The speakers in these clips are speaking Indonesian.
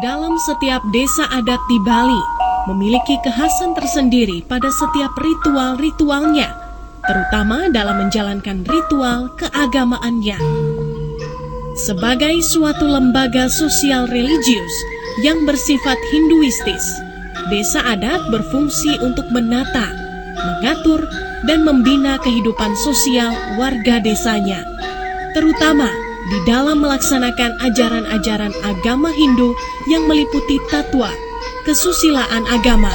Dalam setiap desa adat di Bali, memiliki kekhasan tersendiri pada setiap ritual-ritualnya, terutama dalam menjalankan ritual keagamaannya. Sebagai suatu lembaga sosial religius yang bersifat Hinduistis, desa adat berfungsi untuk menata, mengatur, dan membina kehidupan sosial warga desanya, terutama di dalam melaksanakan ajaran-ajaran agama Hindu yang meliputi tatwa, kesusilaan agama,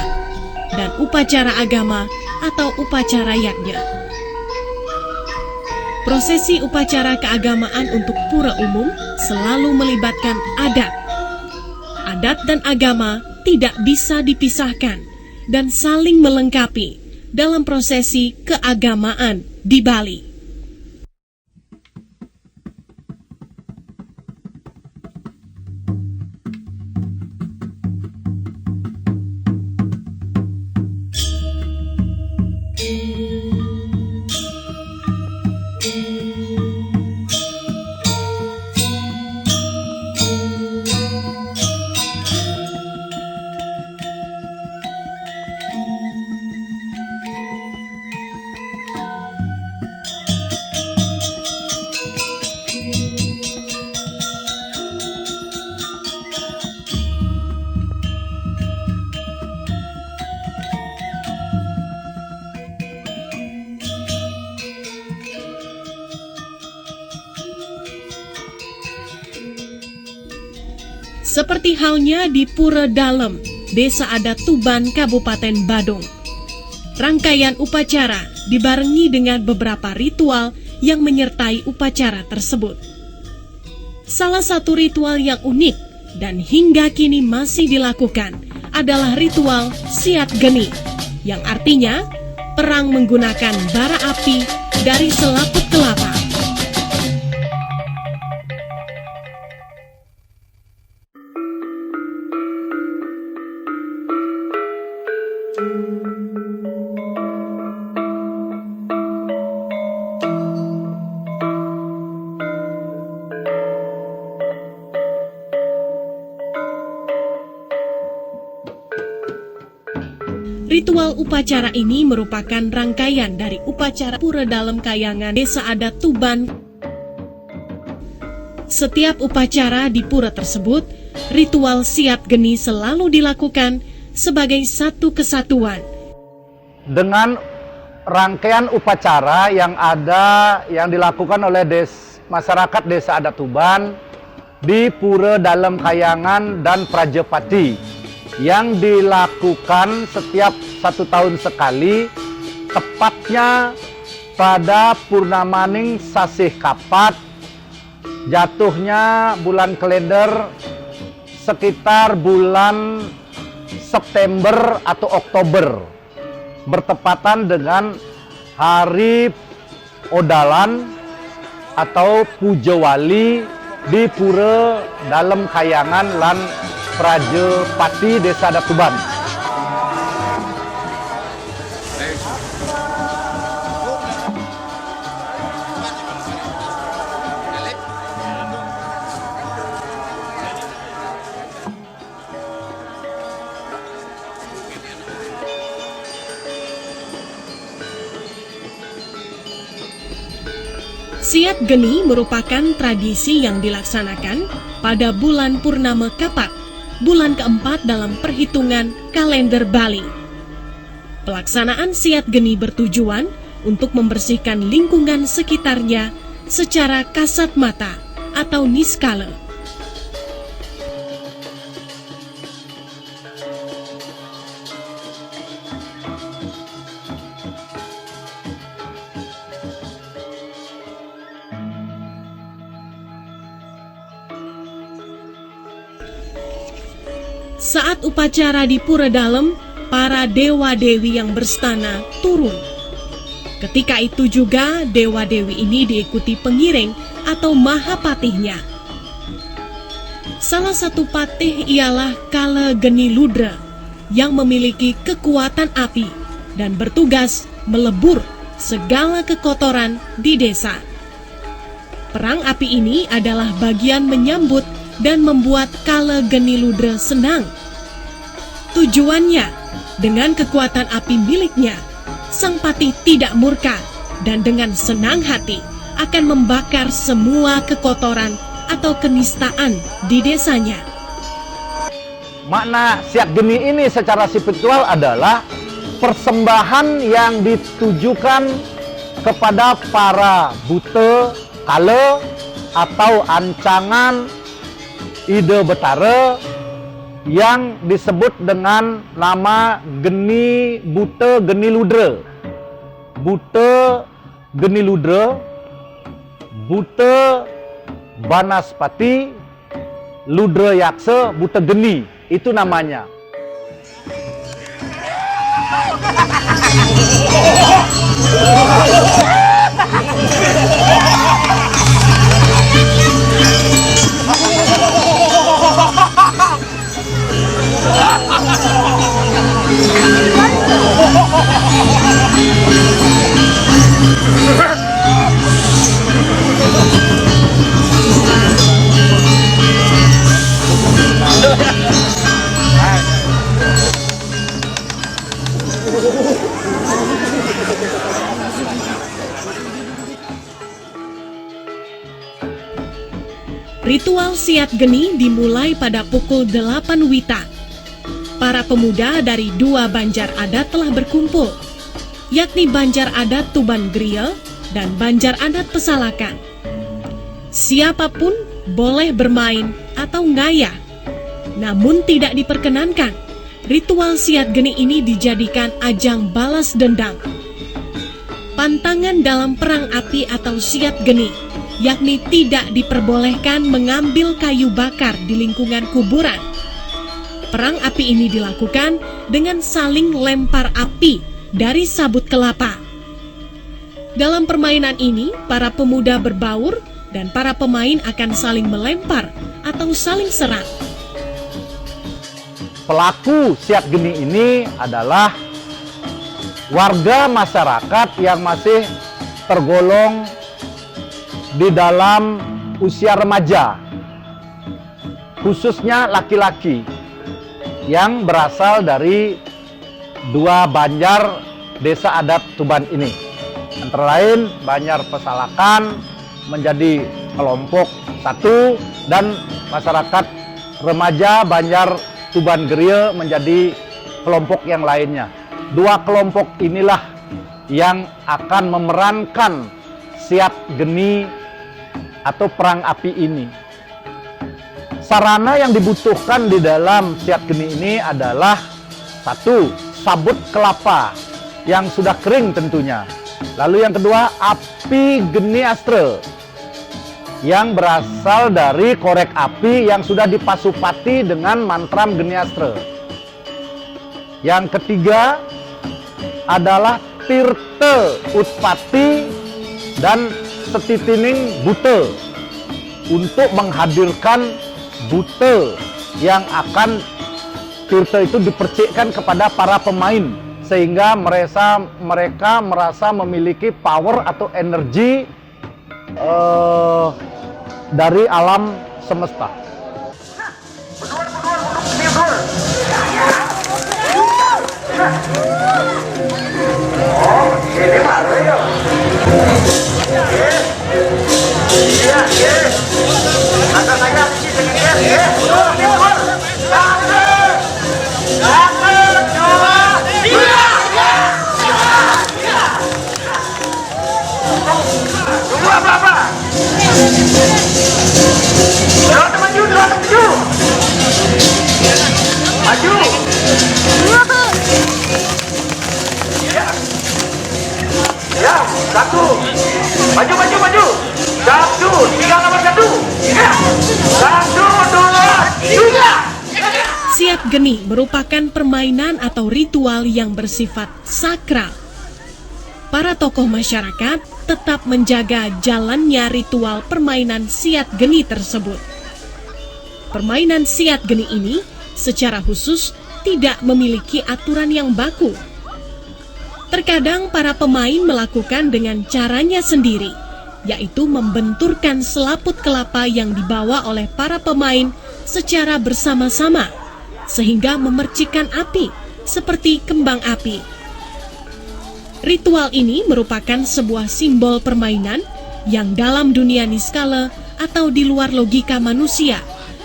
dan upacara agama atau upacara yagna. Prosesi upacara keagamaan untuk pura umum selalu melibatkan adat. Adat dan agama tidak bisa dipisahkan dan saling melengkapi dalam prosesi keagamaan di Bali. Seperti halnya di Pura Dalem, Desa Adat Tuban, Kabupaten Badung. Rangkaian upacara dibarengi dengan beberapa ritual yang menyertai upacara tersebut. Salah satu ritual yang unik dan hingga kini masih dilakukan adalah ritual Siat Geni, yang artinya perang menggunakan bara api dari selaput kelapa. Ritual upacara ini merupakan rangkaian dari upacara Pura Dalem Kayangan Desa Adat Tuban. Setiap upacara di pura tersebut, ritual Siat Geni selalu dilakukan sebagai satu kesatuan. Dengan rangkaian upacara yang dilakukan oleh masyarakat Desa Adat Tuban di Pura Dalem Kayangan dan Prajepati, yang dilakukan setiap 1 tahun sekali, tepatnya pada Purnamaning Sasih Kapat, jatuhnya bulan kalender sekitar bulan September atau Oktober, bertepatan dengan Hari Odalan atau Pujawali di Pura Dalem Kayangan lan Prajepati Desa Adat Tuban. Siat Geni merupakan tradisi yang dilaksanakan pada bulan Purnama Kapat, bulan keempat dalam perhitungan kalender Bali. Pelaksanaan Siat Geni bertujuan untuk membersihkan lingkungan sekitarnya secara kasat mata atau niskala. Saat upacara di Pura Dalem, para dewa-dewi yang berstana turun. Ketika itu juga dewa-dewi ini diikuti pengiring atau mahapatihnya. Salah satu patih ialah Kala Geni Ludra yang memiliki kekuatan api dan bertugas melebur segala kekotoran di desa. Perang api ini adalah bagian menyambut dan membuat Kale Geni Ludra senang. Tujuannya, dengan kekuatan api miliknya, Sang Patih tidak murka dan dengan senang hati akan membakar semua kekotoran atau kenistaan di desanya. Makna Siat Geni ini secara spiritual adalah persembahan yang ditujukan kepada para buta, kale, atau ancangan ide betara yang disebut dengan nama Geni Buta Geni Ludra. Buta Geni Ludra, Buta Banaspati, Ludra Yaksa, Buta Geni, itu namanya. Ritual Siat Geni dimulai pada pukul 8 Wita. Para pemuda dari dua banjar adat telah berkumpul, yakni Banjar Adat Tuban Griya dan Banjar Adat Pesalakan. Siapapun boleh bermain atau ngayah, namun tidak diperkenankan. Ritual Siat Geni ini dijadikan ajang balas dendam. Pantangan dalam perang api atau Siat Geni, yakni tidak diperbolehkan mengambil kayu bakar di lingkungan kuburan. Perang api ini dilakukan dengan saling lempar api dari sabut kelapa. Dalam permainan ini, para pemuda berbaur dan para pemain akan saling melempar atau saling serang. Pelaku Siat Geni ini adalah warga masyarakat yang masih tergolong di dalam usia remaja, khususnya laki-laki yang berasal dari dua banjar desa adat Tuban ini. Antara lain Banjar Pesalakan menjadi kelompok satu dan masyarakat remaja Banjar Tuban Griya menjadi kelompok yang lainnya. Dua kelompok inilah yang akan memerankan Siat Geni atau perang api ini. Sarana yang dibutuhkan di dalam Siat Geni ini adalah satu, sabut kelapa yang sudah kering tentunya. Lalu yang kedua, api geni astra yang berasal dari korek api yang sudah dipasupati dengan mantram geni astra. Yang ketiga adalah tirta utpati dan setitining buta untuk menghadirkan buta yang akan tirta itu dipercikkan kepada para pemain sehingga mereka merasa memiliki power atau energi dari alam semesta. Satu, maju. Satu, tinggal nomor satu. Satu, dua, tiga. Siat Geni merupakan permainan atau ritual yang bersifat sakral. Para tokoh masyarakat tetap menjaga jalannya ritual permainan Siat Geni tersebut. Permainan Siat Geni ini secara khusus tidak memiliki aturan yang baku. Terkadang para pemain melakukan dengan caranya sendiri, yaitu membenturkan selaput kelapa yang dibawa oleh para pemain secara bersama-sama, sehingga memercikkan api seperti kembang api. Ritual ini merupakan sebuah simbol permainan yang dalam dunia niskala atau di luar logika manusia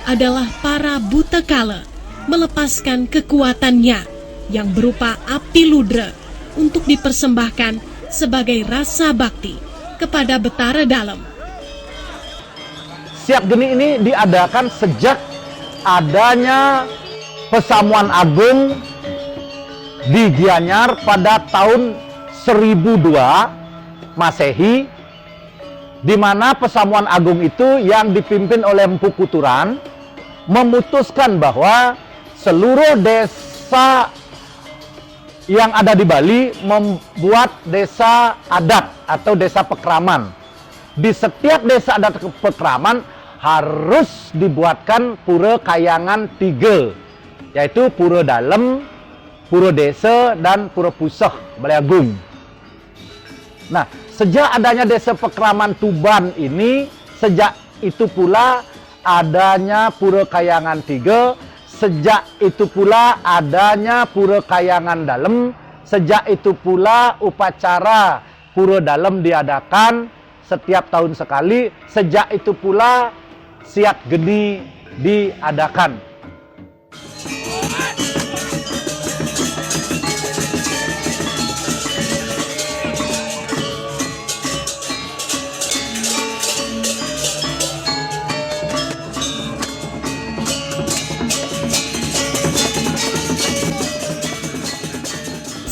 adalah para buta kala melepaskan kekuatannya yang berupa api ludra untuk dipersembahkan sebagai rasa bakti kepada Betara Dalem. Siap geni ini diadakan sejak adanya Pesamuan Agung di Gianyar pada tahun 1002 Masehi, di mana Pesamuan Agung itu yang dipimpin oleh Empu Kuturan memutuskan bahwa seluruh desa yang ada di Bali membuat desa adat atau desa pekraman. Di setiap desa adat pekraman harus dibuatkan pura kayangan 3, yaitu Pura Dalem, Pura Desa, dan Pura Puseh Balai Agung. Nah, sejak adanya desa pekraman Tuban ini, sejak itu pula adanya Pura Kayangan 3, sejak itu pula adanya Pura Kayangan Dalem, sejak itu pula upacara Pura Dalem diadakan setiap tahun sekali, sejak itu pula siat geni diadakan.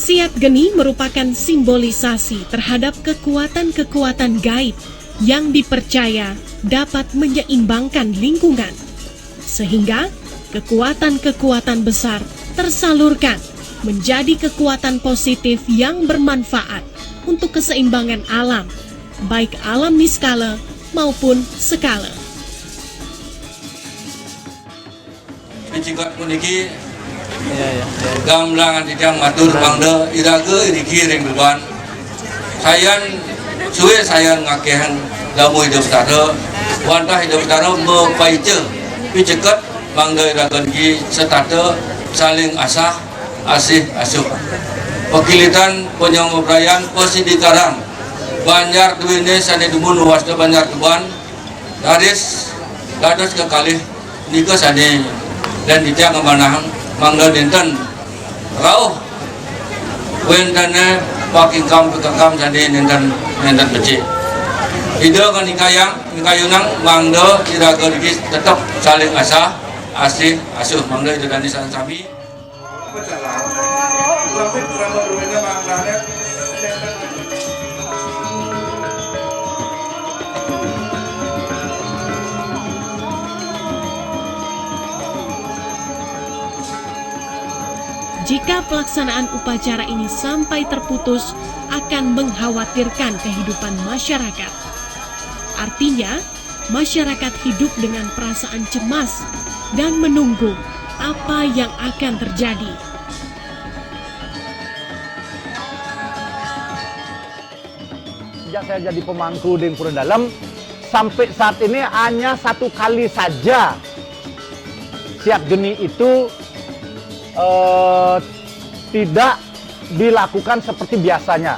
Siat geni merupakan simbolisasi terhadap kekuatan-kekuatan gaib yang dipercaya dapat menyeimbangkan lingkungan, sehingga kekuatan-kekuatan besar tersalurkan menjadi kekuatan positif yang bermanfaat untuk keseimbangan alam, baik alam niskala maupun skala. Pencingkat puniki gamlangan tidang matur mangda iraga iriki ring beban sayan suwe sayan ngakehan lamu hidup tara wantah hidup tara mepaice picekat mangda iraga niki setata saling asah asih asuh pekilitan penyemubrayan posidikaran Banjar duwene sane dumun wasta Banjar Tuban daris dados kekalih nika sane dan dijang kemanahang mangga dinten rauh wendane paking kam pekakam sandi dinten becik ide kan nikayunang mangga iraga dikis tetap saling asah asih asuh mangga itu dan disang sami Jika pelaksanaan upacara ini sampai terputus, akan mengkhawatirkan kehidupan masyarakat. Artinya, masyarakat hidup dengan perasaan cemas dan menunggu apa yang akan terjadi. Sejak saya jadi pemangku di Pura Dalem, sampai saat ini hanya 1 kali saja siat geni itu tidak dilakukan seperti biasanya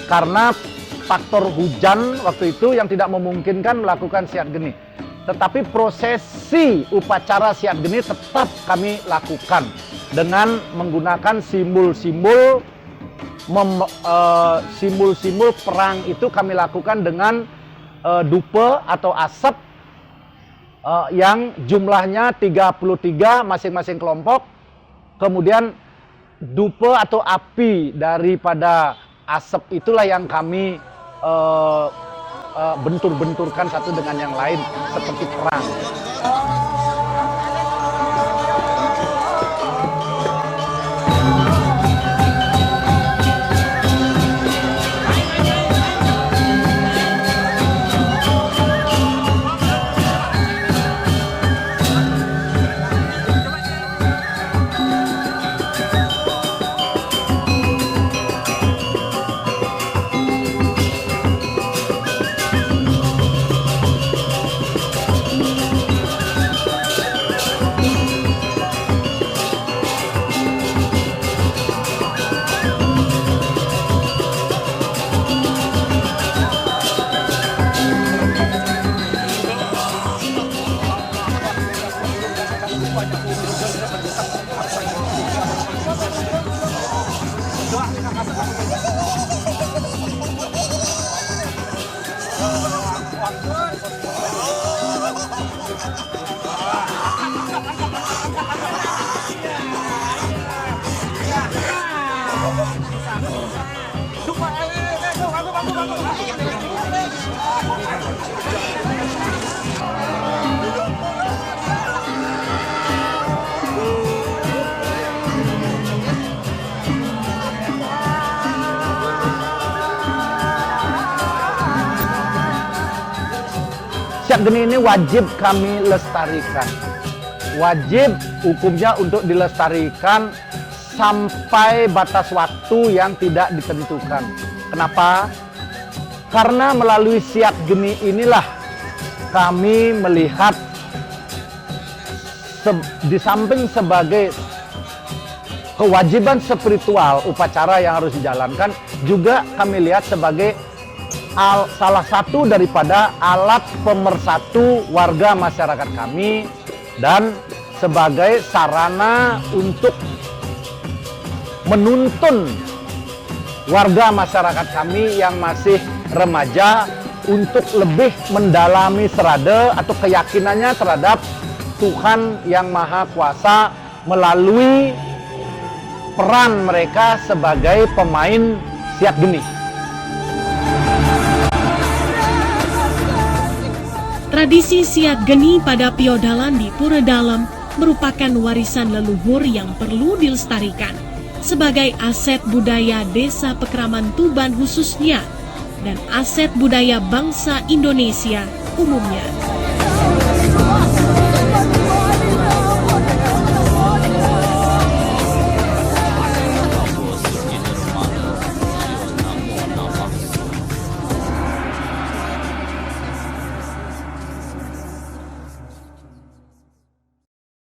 karena faktor hujan waktu itu yang tidak memungkinkan melakukan siat geni. Tetapi prosesi upacara siat geni tetap kami lakukan dengan menggunakan simbol-simbol simbol-simbol perang itu kami lakukan dengan dupe atau asap yang jumlahnya 33 masing-masing kelompok. Kemudian dupe atau api daripada asap itulah yang kami bentur-benturkan satu dengan yang lain seperti perang. Siak geni ini wajib kami lestarikan. Wajib hukumnya untuk dilestarikan sampai batas waktu yang tidak ditentukan. Kenapa? Karena melalui siak geni inilah kami melihat di samping sebagai kewajiban spiritual upacara yang harus dijalankan, juga kami lihat sebagai salah satu daripada alat pemersatu warga masyarakat kami dan sebagai sarana untuk menuntun warga masyarakat kami yang masih remaja untuk lebih mendalami serada atau keyakinannya terhadap Tuhan yang Maha Kuasa melalui peran mereka sebagai pemain siak geni. Tradisi siak geni pada Piodalan di Pura Dalem merupakan warisan leluhur yang perlu dilestarikan sebagai aset budaya Desa Pekraman Tuban khususnya dan aset budaya bangsa Indonesia umumnya.